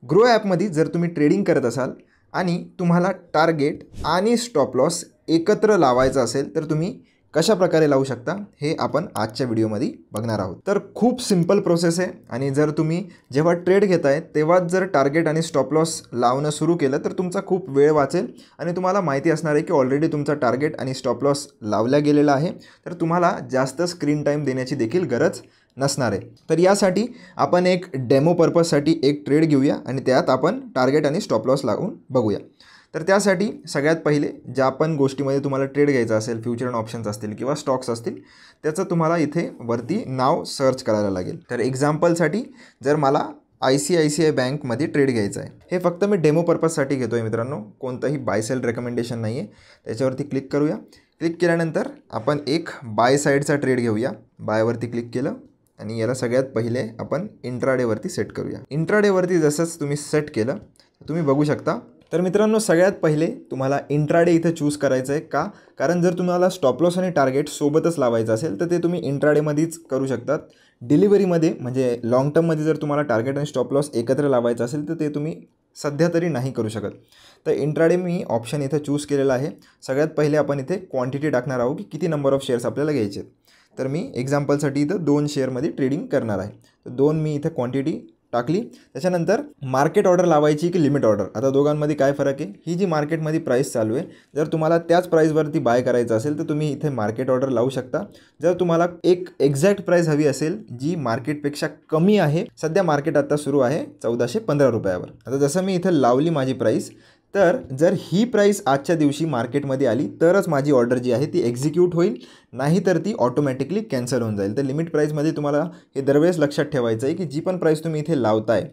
Grow ॲपमध्ये जर तुम्ही ट्रेडिंग करत असाल आणि तुम्हाला टार्गेट आणि स्टॉप लॉस एकत्र लावायचा असेल तर तुम्ही कशा प्रकारे लावू शकता हे आपण आजच्या व्हिडिओमध्ये बघणार आहोत। तर खूप सिंपल प्रोसेस आहे आणि जर तुम्ही जेव्हा ट्रेड घेताय तेव्हाच जर टार्गेट आणि स्टॉप लॉस लावणं सुरू केलं तर तुमचा खूप वेळ वाचेल आणि तुम्हाला माहिती असणार आहे की ऑलरेडी तुमचा टार्गेट आणि स्टॉप लॉस लावला गेलेला आहे, तर तुम्हाला जास्त स्क्रीन टाईम देण्याची देखील गरज नसणार आहे। तर यासाठी आपण एक डेमो पर्पजसाठी एक ट्रेड घेऊया आणि त्यात आपण टार्गेट आणि स्टॉप लॉस लावून बघूया। तर त्यासाठी सगळ्यात पहिले ज्या पण गोष्टीमध्ये तुम्हाला ट्रेड घ्यायचा असेल, फ्युचर अँड ऑप्शन्स असतील किंवा स्टॉक्स असतील, त्याचं तुम्हाला इथे वरती नाव सर्च करायला लागेल। तर एक्झाम्पलसाठी जर मला ICICI बँकमध्ये ट्रेड घ्यायचा आहे, हे फक्त मी डेमो पर्पजसाठी घेतो आहे मित्रांनो, कोणतंही बाय सेल रेकमेंडेशन नाही आहे। त्याच्यावरती क्लिक करूया। क्लिक केल्यानंतर आपण एक बाय साईडचा ट्रेड घेऊया। बायवरती क्लिक केलं आणि याला सगळ्यात पहिले आपण इंट्राडेवरती सेट करूया। इंट्राडेवरती जसंच तुम्ही सेट केलं तुम्ही बघू शकता। तर मित्रांनो सगळ्यात पहिले तुम्हाला इंट्राडे इथे चूज करायचं आहे का, कारण जर तुम्हाला स्टॉप लॉस आणि टार्गेट सोबतच लावायचं असेल तर ते तुम्ही इंट्राडेमध्येच करू शकतात। डिलिव्हरीमध्ये म्हणजे लॉंग टर्ममध्ये जर तुम्हाला टार्गेट आणि स्टॉप लॉस एकत्र लावायचं असेल तर ते तुम्ही सध्या तरी नाही करू शकत। तर इंट्राडे मी ऑप्शन इथे चूज केलेला आहे। सगळ्यात पहिले आपण इथे क्वांटिटी टाकणार आहोत की किती नंबर ऑफ शेअर्स आपल्याला घ्यायचे। तर मी एक्झाम्पलसाठी इथं 2 शेअरमध्ये ट्रेडिंग करणार आहे, तर 2 मी इथे क्वांटिटी टाकली। त्याच्यानंतर मार्केट ऑर्डर लावायची की लिमिट ऑर्डर, आता दोघांमध्ये काय फरक आहे, ही जी मार्केटमध्ये प्राईस चालू आहे जर तुम्हाला त्याच प्राईसवरती बाय करायचं असेल तर तुम्ही इथे मार्केट ऑर्डर लावू शकता। जर तुम्हाला एक एक्झॅक्ट प्राईस हवी असेल जी मार्केटपेक्षा कमी आहे, सध्या मार्केट आता सुरू आहे 1415 रुपयावर, आता जसं मी इथे लावली माझी प्राईस, तर जर ही प्राईस आजच्या दिवशी मार्केटमध्ये आली तरच माझी ऑर्डर जी आहे ती एक्झिक्यूट होईल, नाही तर ती ऑटोमॅटिकली कॅन्सल होऊन जाईल। तर लिमिट प्राईसमध्ये तुम्हाला हे दरवेळेस लक्षात ठेवायचं आहे की जी पण प्राईस तुम्ही इथे लावताय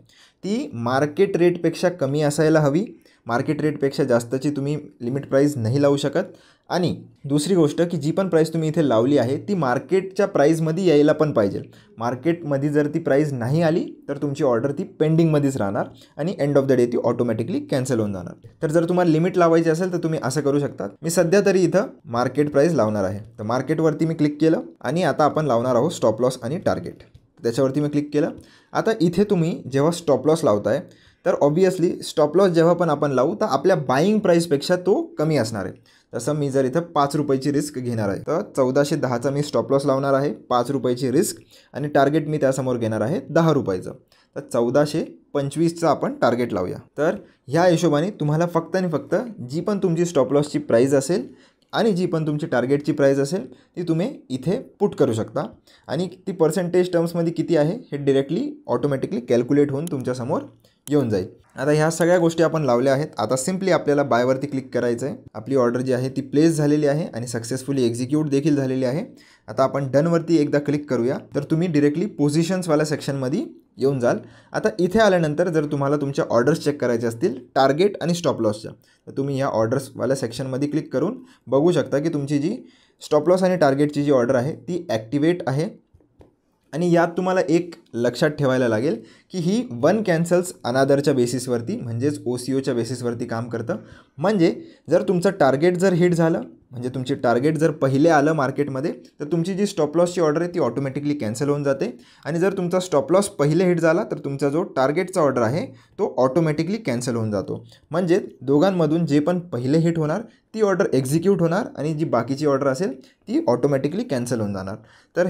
ती मार्केट रेटपेक्षा कमी असायला हवी, मार्केट रेटपेक्षा जास्तची तुम्ही लिमिट प्राईस नाही लावू शकत। आणि दुसरी गोष्ट की जी पण प्राईस तुम्ही इथे लावली आहे ती मार्केटच्या प्राईसमध्ये यायला पण पाहिजे। मार्केटमध्ये जर ती प्राईस नाही आली तर तुमची ऑर्डर ती पेंडिंगमध्येच राहणार आणि एंड ऑफ द डे ती ऑटोमॅटिकली कॅन्सल होऊन जाणार। तर जर तुम्हाला लिमिट लावायची असेल तर तुम्ही असं करू शकता। मी सध्या तरी इथं मार्केट प्राईस लावणार आहे, तर मार्केटवरती मी क्लिक केलं आणि आता आपण लावणार आहोत स्टॉप लॉस आणि टार्गेट, त्याच्यावरती मी क्लिक केलं। आता इथे तुम्ही जेव्हा स्टॉप लॉस लावताय तर ऑब्वियसली स्टॉप लॉस जेव्हा पण आपण लावू तर आपल्या बाईंग प्राईसपेक्षा तो कमी असणार आहे। तसं मी जर इथं 5 रुपयाची रिस्क घेणार आहे तर 1410चा मी स्टॉप लॉस लावणार आहे, 5 रुपयाची रिस्क, आणि टार्गेट मी त्यासमोर घेणार आहे 10 रुपयाचं, तर 1425चा आपण टार्गेट लावूया। तर ह्या हिशोबाने तुम्हाला फक्त आणि फक्त जी पण तुमची स्टॉप लॉसची प्राईस असेल आणि जी पण तुमची टार्गेटची प्राईस असेल ती तुम्ही इथे पुट करू शकता आणि ती पर्सेंटेज टर्म्समध्ये किती आहे हे डिरेक्टली ऑटोमॅटिकली कॅल्क्युलेट होऊन तुमच्यासमोर येऊन जाईल। आता ह्या सगळ्या गोष्टी आपण लावल्या आहेत। आता सिम्पली आपल्याला बायवरती क्लिक करायचं आहे। आपली ऑर्डर जी आहे ती प्लेस झालेली आहे आणि सक्सेसफुली एक्झिक्यूट देखील झालेली आहे। आता आपण डनवरती एकदा क्लिक करूया तर तुम्ही डिरेक्टली पोझिशन्सवाल्या सेक्शनमध्ये येऊन जाल। आता इथे आल्यानंतर जर तुम्हाला तुमच्या ऑर्डर्स चेक करायचे असतील टार्गेट आणि स्टॉप लॉसच्या, तर तुम्ही ह्या ऑर्डर्सवाल्या सेक्शनमध्ये क्लिक करून बघू शकता की तुमची जी स्टॉप लॉस आणि टार्गेटची जी ऑर्डर आहे ती ॲक्टिवेट आहे। आणि यात तुम्हाला एक लक्षात ठेवायला लागेल की ही वन कॅन्सल्स अनादरच्या बेसिसवरती म्हणजेच OCOच्या बेसिसवरती काम करतं। म्हणजे जर तुमचं टार्गेट जर हिट झालं, म्हणजे तुमचे टार्गेट जर पहिले आलं मार्केटमध्ये तर तुमची जी स्टॉप लॉसची ऑर्डर आहे ती ऑटोमॅटिकली कॅन्सल होऊन जाते, आणि जर तुमचा स्टॉप लॉस पहिले हिट झाला तर तुमचा जो टार्गेटचा ऑर्डर आहे तो ऑटोमॅटिकली कॅन्सल होऊन जातो। म्हणजे दोघांमधून जे पण पहिले हिट होणार ती ऑर्डर एक्झिक्यूट होणार आणि जी बाकीची ऑर्डर असेल ती ऑटोमॅटिकली कॅन्सल होऊन जाणार। तर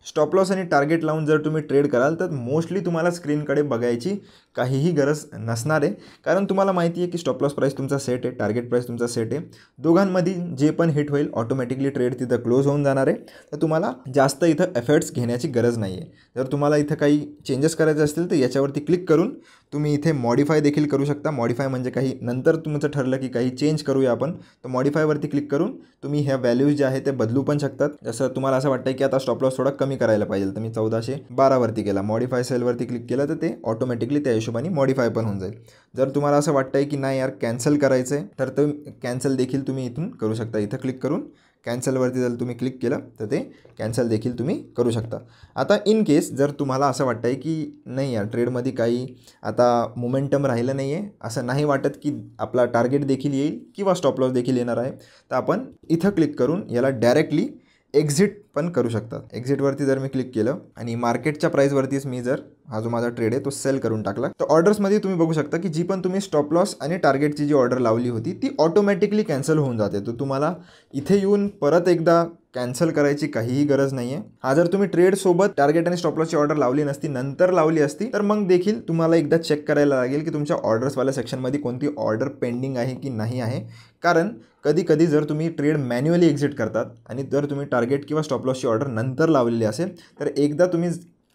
स्टॉप लॉस आणि टार्गेट लावून जर तुम्ही ट्रेड कराल तर मोस्टली तुम्हाला स्क्रीनकडे बघायची काहीही गरज नसणार आहे, कारण तुम्हाला माहिती आहे की स्टॉप लॉस प्राईस तुमचा सेट आहे, टार्गेट प्राईस तुमचा सेट आहे, दोघांमध्ये जे पण हिट होईल ऑटोमॅटिकली ट्रेड तिथं क्लोज होऊन जाणार आहे। तर तुम्हाला जास्त इथं एफर्ट्स घेण्याची गरज नाही आहे। जर तुम्हाला इथं काही चेंजेस करायचे असतील तर याच्यावरती क्लिक करून तुम्ही इथे मॉडिफाय देखील करू शकता। मॉडिफाय म्हणजे काही नंतर तुमचं ठरलं की काही चेंज करूया आपण, तर मॉडिफायवरती क्लिक करून तुम्ही ह्या व्हॅल्यूज ज्या आहेत ते बदलू पण शकतात। जसं तुम्हाला असं वाटतं की आता स्टॉप लॉस थोडा कमी करायला पाहिजे तर मी 1412 वरती केला, मॉडिफाय सेलवरती क्लिक केलं तर ते ऑटोमॅटिकली त्या हिशोबाने मॉडिफाय पण होऊन जाईल। जर तुम्हाला असं वाटतंय की नाही यार कॅन्सल करायचं आहे तर ते कॅन्सल देखील तुम्ही इथून करू शकता। इथं क्लिक करून कॅन्सलवरती जर तुम्ही क्लिक केलं तर ते कॅन्सल देखील तुम्ही करू शकता। आता इन केस जर तुम्हाला असं वाटतं आहे की नाही यार ट्रेडमध्ये काही आता मोमेंटम राहिलं नाही आहे, असं नाही वाटत की आपला टार्गेट देखील येईल किंवा स्टॉप लॉस देखील येणार आहे, तर आपण इथं क्लिक करून याला डायरेक्टली एक्झिट पण करू शकतात. एक्झिटवरती जर मी क्लिक केलं आणि मार्केटच्या प्राईसवरतीच मी जर हा जो माझा ट्रेड आहे तो सेल करून टाकला, तर ऑर्डर्समध्ये तुम्ही बघू शकता की जी पण तुम्ही स्टॉप लॉस आणि टार्गेटची जी ऑर्डर लावली होती ती ऑटोमॅटिकली कॅन्सल होऊन जाते. तर तुम्हाला इथे येऊन परत एकदा कॅन्सल करायची काहीही गरज नाही आहे. हा जर तुम्ही ट्रेडसोबत टार्गेट आणि स्टॉप लॉसची ऑर्डर लावली नसती, नंतर लावली असती, तर मग देखील तुम्हाला एकदा चेक करायला लागेल की तुमच्या ऑर्डर्सवाल्या सेक्शनमध्ये कोणती ऑर्डर पेंडिंग आहे की नाही आहे. कारण कधी कधी जर तुम्ही ट्रेड मॅन्युअली एक्झिट करतात आणि जर तुम्ही टार्गेट किंवा स्टॉप लॉसची ऑर्डर नंतर लावलेली असेल, तर एकदा तुम्ही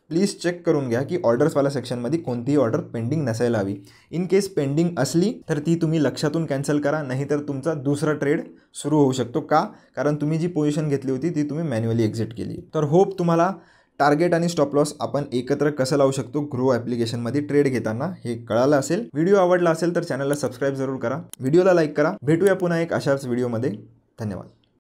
प्लीज चेक करून घ्या की ऑर्डर्सवाल्या सेक्शनमध्ये कोणतीही ऑर्डर पेंडिंग नसायला हवी. इन केस पेंडिंग असली तर ती तुम्ही लक्षातून कॅन्सल करा, नाहीतर तुमचा दुसरा ट्रेड सुरू होऊ शकतो. का? कारण तुम्ही जी पोझिशन घेतली होती ती तुम्ही मॅन्युअली एक्झिट केली. तर होप तुम्हाला टार्गेट आणि स्टॉप लॉस आपण एकत्र कसं लावू शकतो ग्रो ॲप्लिकेशनमध्ये ट्रेड घेताना हे कळालं असेल. व्हिडिओ आवडला असेल तर चॅनलला सबस्क्राईब जरूर करा, व्हिडिओला लाईक करा. भेटूया पुन्हा एक अशाच व्हिडिओमध्ये. धन्यवाद.